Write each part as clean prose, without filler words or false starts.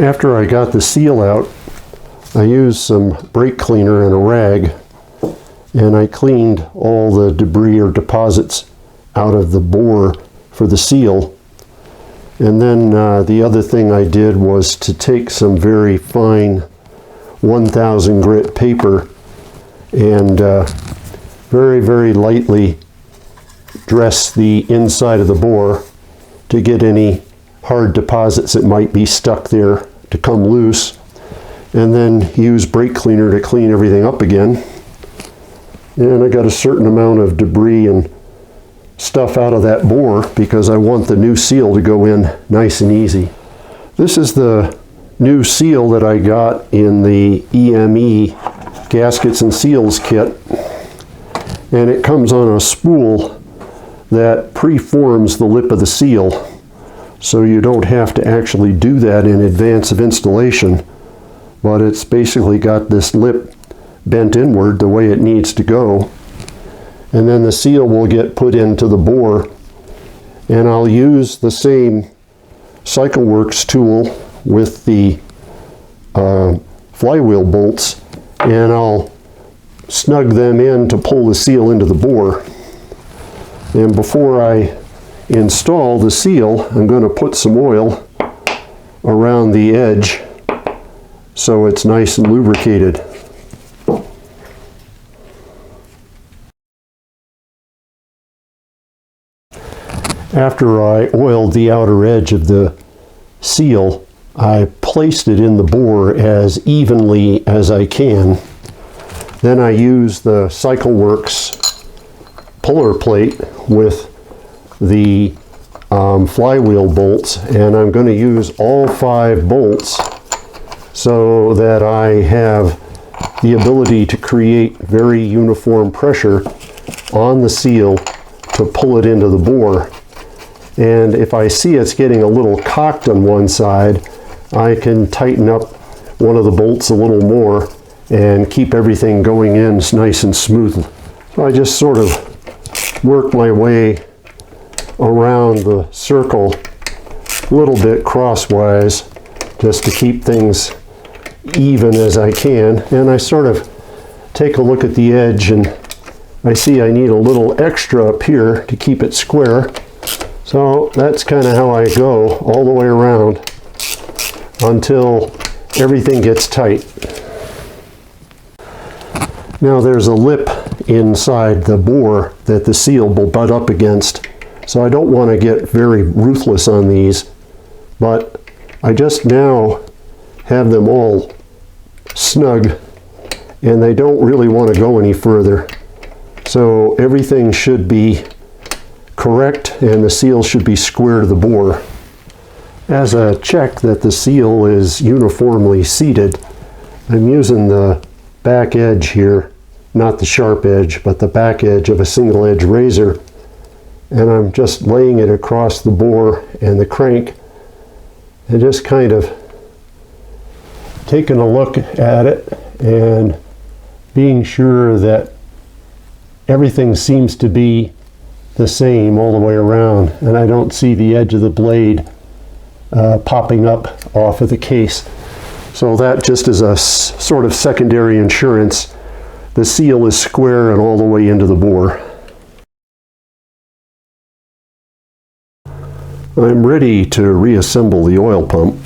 After I got the seal out, I used some brake cleaner and a rag, and I cleaned all the debris or deposits out of the bore for the seal. And then the other thing I did was to take some very fine 1000 grit paper and very, very lightly dress the inside of the bore to get any hard deposits that might be stuck there to come loose, and then use brake cleaner to clean everything up again. And I got a certain amount of debris and stuff out of that bore because I want the new seal to go in nice and easy. This is the new seal that I got in the EME gaskets and seals kit, and it comes on a spool that preforms the lip of the seal, so you don't have to actually do that in advance of installation, but it's basically got this lip bent inward the way it needs to go, and then the seal will get put into the bore. And I'll use the same CycleWorks tool with the flywheel bolts, and I'll snug them in to pull the seal into the bore. And before I install the seal, I'm going to put some oil around the edge so it's nice and lubricated. After I oiled the outer edge of the seal, I placed it in the bore as evenly as I can. Then I used the CycleWorks puller plate with the flywheel bolts, and I'm going to use all 5 bolts so that I have the ability to create very uniform pressure on the seal to pull it into the bore. And if I see it's getting a little cocked on one side, I can tighten up one of the bolts a little more and keep everything going in nice and smooth. So I just sort of work my way around the circle a little bit crosswise just to keep things even as I can. And I sort of take a look at the edge, and I see I need a little extra up here to keep it square. So that's kind of how I go all the way around until everything gets tight. Now there's a lip inside the bore that the seal will butt up against, so I don't want to get very ruthless on these, but I just now have them all snug and they don't really want to go any further. So everything should be correct and the seal should be square to the bore. As a check that the seal is uniformly seated, I'm using the back edge here, not the sharp edge, but the back edge of a single edge razor, and I'm just laying it across the bore and the crank and just kind of taking a look at it and being sure that everything seems to be the same all the way around, and I don't see the edge of the blade popping up off of the case. So that just is a sort of secondary insurance. The seal is square and all the way into the bore. I'm ready to reassemble the oil pump,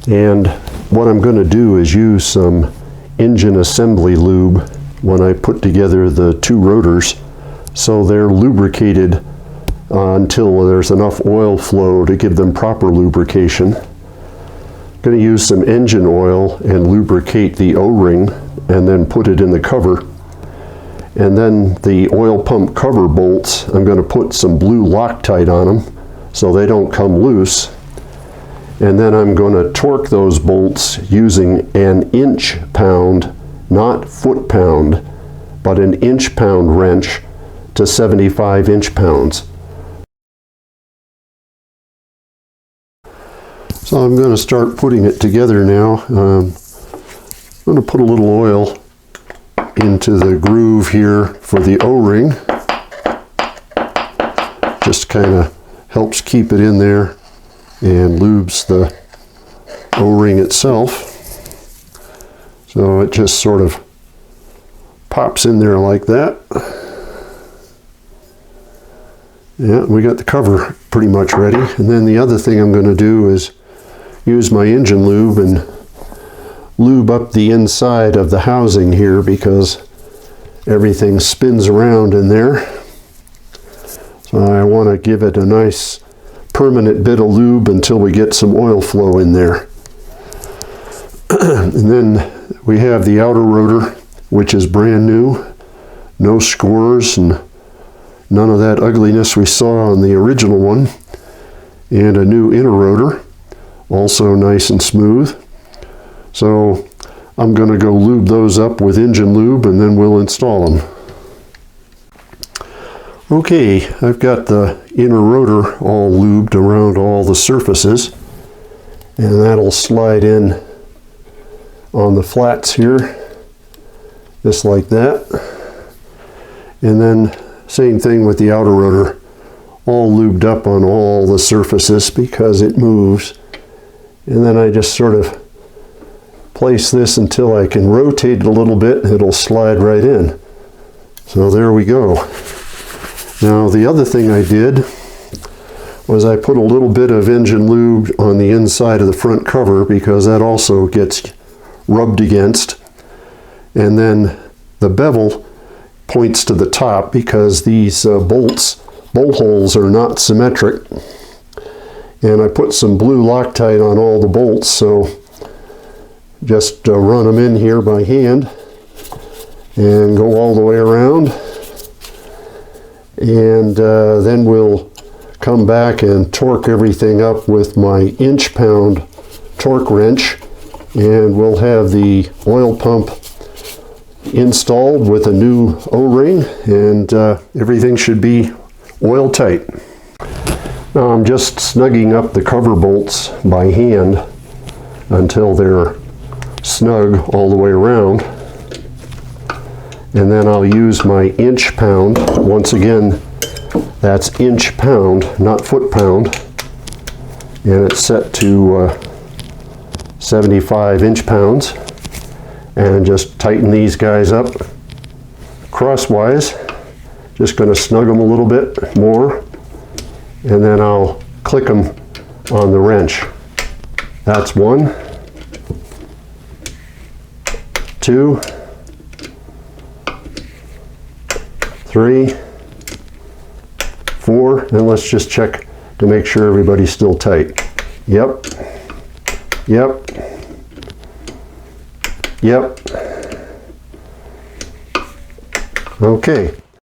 and what I'm going to do is use some engine assembly lube when I put together the 2 rotors, so they're lubricated until there's enough oil flow to give them proper lubrication. I'm going to use some engine oil and lubricate the O-ring and then put it in the cover. And then the oil pump cover bolts, I'm going to put some blue Loctite on them so they don't come loose. And then I'm going to torque those bolts using an inch-pound, not foot-pound, but an inch-pound wrench to 75 inch-pounds. So I'm going to start putting it together now. I'm going to put a little oil into the groove here for the O-ring. Just kind of helps keep it in there and lubes the O-ring itself. So it just sort of pops in there like that. Yeah, we got the cover pretty much ready. And then the other thing I'm going to do is use my engine lube and lube up the inside of the housing here, because everything spins around in there. So I want to give it a nice permanent bit of lube until we get some oil flow in there. And then we have the outer rotor, which is brand new. No scores and none of that ugliness we saw on the original one. And a new inner rotor, also nice and smooth. So I'm going to go lube those up with engine lube and then we'll install them. Okay, I've got the inner rotor all lubed around all the surfaces, and that'll slide in on the flats here, just like that. And then same thing with the outer rotor, all lubed up on all the surfaces because it moves. And then I just sort of place this until I can rotate it a little bit, it'll slide right in. So there we go. Now the other thing I did was I put a little bit of engine lube on the inside of the front cover, because that also gets rubbed against. And then the bevel points to the top because these bolt holes are not symmetric. And I put some blue Loctite on all the bolts, so just run them in here by hand and go all the way around. And then we'll come back and torque everything up with my inch-pound torque wrench, and we'll have the oil pump installed with a new O-ring, and everything should be oil tight. Now I'm just snugging up the cover bolts by hand until they're snug all the way around. And then I'll use my inch pound. Once again, that's inch pound, not foot pound. And it's set to 75 inch pounds. And just tighten these guys up crosswise. Just going to snug them a little bit more. And then I'll click them on the wrench. That's 1, 2, 3, 4, and let's just check to make sure everybody's still tight. Yep, yep, yep. Okay.